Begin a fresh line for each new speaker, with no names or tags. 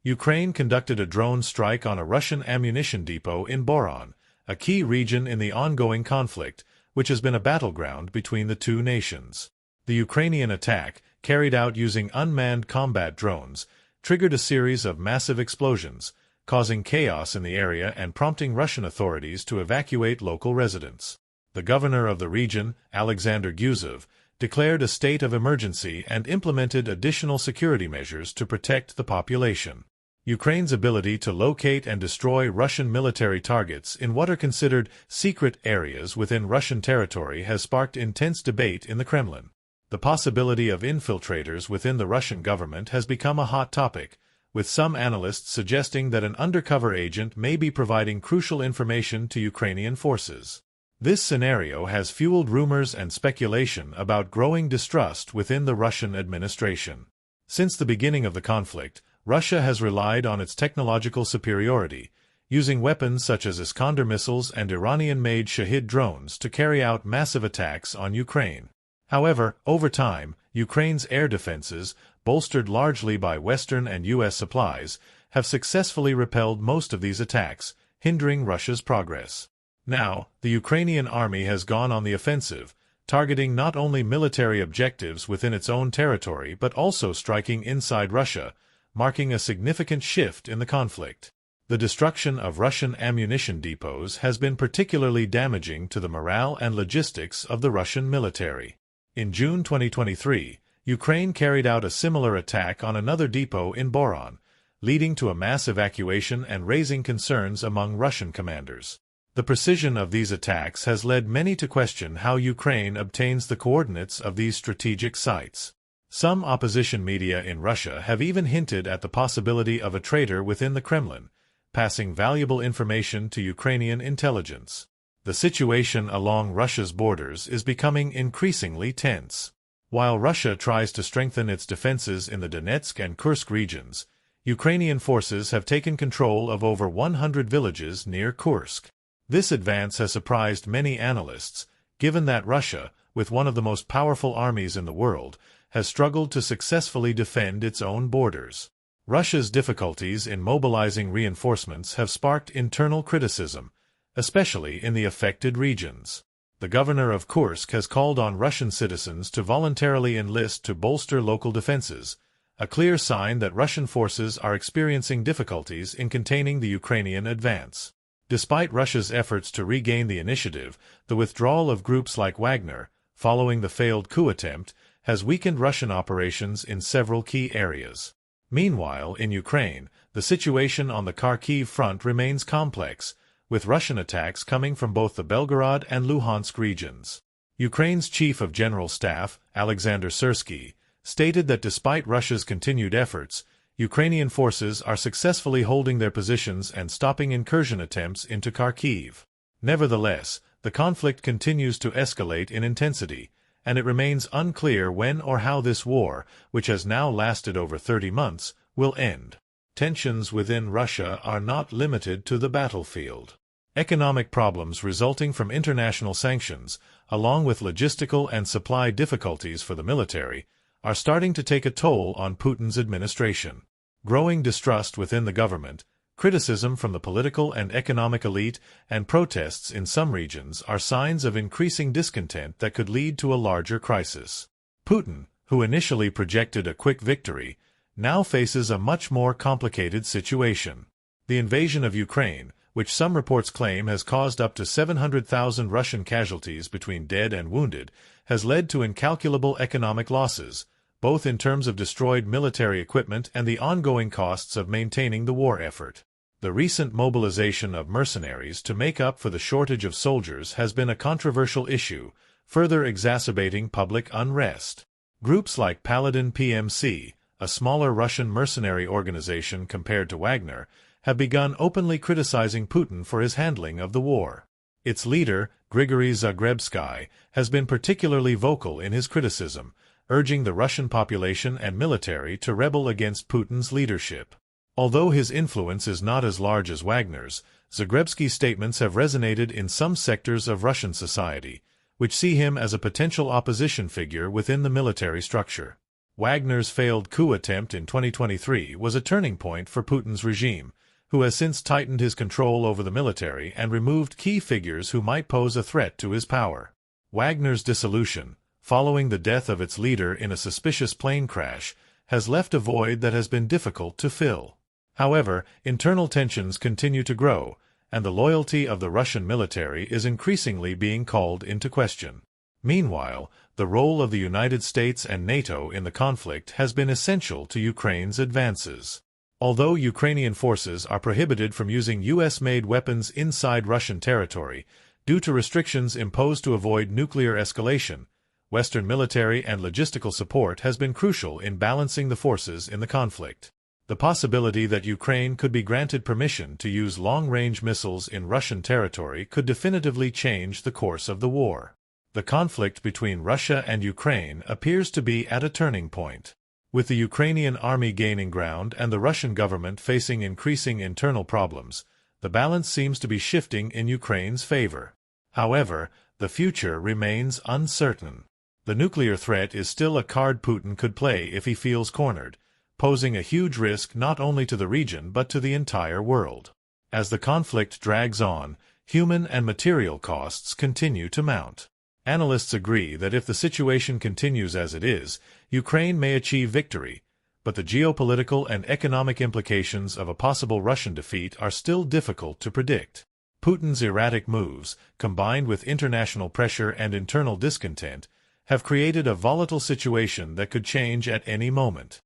Ukraine conducted a drone strike on a Russian ammunition depot in Boron, a key region in the ongoing conflict, which has been a battleground between the two nations. The Ukrainian attack, carried out using unmanned combat drones, triggered a series of massive explosions, causing chaos in the area and prompting Russian authorities to evacuate local residents. The governor of the region, Alexander Guzov, declared a state of emergency and implemented additional security measures to protect the population. Ukraine's ability to locate and destroy Russian military targets in what are considered secret areas within Russian territory has sparked intense debate in the Kremlin. The possibility of infiltrators within the Russian government has become a hot topic, with some analysts suggesting that an undercover agent may be providing crucial information to Ukrainian forces. This scenario has fueled rumors and speculation about growing distrust within the Russian administration. Since the beginning of the conflict, Russia has relied on its technological superiority, using weapons such as Iskander missiles and Iranian-made Shahid drones to carry out massive attacks on Ukraine. However, over time, Ukraine's air defenses, bolstered largely by Western and U.S. supplies, have successfully repelled most of these attacks, hindering Russia's progress. Now, the Ukrainian army has gone on the offensive, targeting not only military objectives within its own territory but also striking inside Russia, marking a significant shift in the conflict. The destruction of Russian ammunition depots has been particularly damaging to the morale and logistics of the Russian military. In June 2023, Ukraine carried out a similar attack on another depot in Boron, leading to a mass evacuation and raising concerns among Russian commanders. The precision of these attacks has led many to question how Ukraine obtains the coordinates of these strategic sites. Some opposition media in Russia have even hinted at the possibility of a traitor within the Kremlin, passing valuable information to Ukrainian intelligence. The situation along Russia's borders is becoming increasingly tense. While Russia tries to strengthen its defenses in the Donetsk and Kursk regions, Ukrainian forces have taken control of over 100 villages near Kursk. This advance has surprised many analysts, given that Russia, with one of the most powerful armies in the world, has struggled to successfully defend its own borders. Russia's difficulties in mobilizing reinforcements have sparked internal criticism, especially in the affected regions. The governor of Kursk has called on Russian citizens to voluntarily enlist to bolster local defenses, a clear sign that Russian forces are experiencing difficulties in containing the Ukrainian advance. Despite Russia's efforts to regain the initiative, the withdrawal of groups like Wagner, following the failed coup attempt, has weakened Russian operations in several key areas. Meanwhile, in Ukraine, the situation on the Kharkiv front remains complex, with Russian attacks coming from both the Belgorod and Luhansk regions. Ukraine's Chief of General Staff, Alexander Syrsky, stated that despite Russia's continued efforts, Ukrainian forces are successfully holding their positions and stopping incursion attempts into Kharkiv. Nevertheless, the conflict continues to escalate in intensity, and it remains unclear when or how this war, which has now lasted over 30 months, will end. Tensions within Russia are not limited to the battlefield. Economic problems resulting from international sanctions, along with logistical and supply difficulties for the military, are starting to take a toll on Putin's administration. Growing distrust within the government, criticism from the political and economic elite, and protests in some regions are signs of increasing discontent that could lead to a larger crisis. Putin, who initially projected a quick victory, now faces a much more complicated situation. The invasion of Ukraine, which some reports claim has caused up to 700,000 Russian casualties between dead and wounded, has led to incalculable economic losses, both in terms of destroyed military equipment and the ongoing costs of maintaining the war effort. The recent mobilization of mercenaries to make up for the shortage of soldiers has been a controversial issue, further exacerbating public unrest. Groups like Paladin PMC, a smaller Russian mercenary organization compared to Wagner, have begun openly criticizing Putin for his handling of the war. Its leader, Grigory Zagrebsky, has been particularly vocal in his criticism, urging the Russian population and military to rebel against Putin's leadership. Although his influence is not as large as Wagner's, Zagrebsky's statements have resonated in some sectors of Russian society, which see him as a potential opposition figure within the military structure. Wagner's failed coup attempt in 2023 was a turning point for Putin's regime, who has since tightened his control over the military and removed key figures who might pose a threat to his power. Wagner's dissolution, following the death of its leader in a suspicious plane crash, has left a void that has been difficult to fill. However, internal tensions continue to grow, and the loyalty of the Russian military is increasingly being called into question. Meanwhile, the role of the United States and NATO in the conflict has been essential to Ukraine's advances. Although Ukrainian forces are prohibited from using U.S.-made weapons inside Russian territory due to restrictions imposed to avoid nuclear escalation, Western military and logistical support has been crucial in balancing the forces in the conflict. The possibility that Ukraine could be granted permission to use long-range missiles in Russian territory could definitively change the course of the war. The conflict between Russia and Ukraine appears to be at a turning point. With the Ukrainian army gaining ground and the Russian government facing increasing internal problems, the balance seems to be shifting in Ukraine's favor. However, the future remains uncertain. The nuclear threat is still a card Putin could play if he feels cornered, posing a huge risk not only to the region but to the entire world. As the conflict drags on, human and material costs continue to mount. Analysts agree that if the situation continues as it is, Ukraine may achieve victory, but the geopolitical and economic implications of a possible Russian defeat are still difficult to predict. Putin's erratic moves, combined with international pressure and internal discontent, have created a volatile situation that could change at any moment.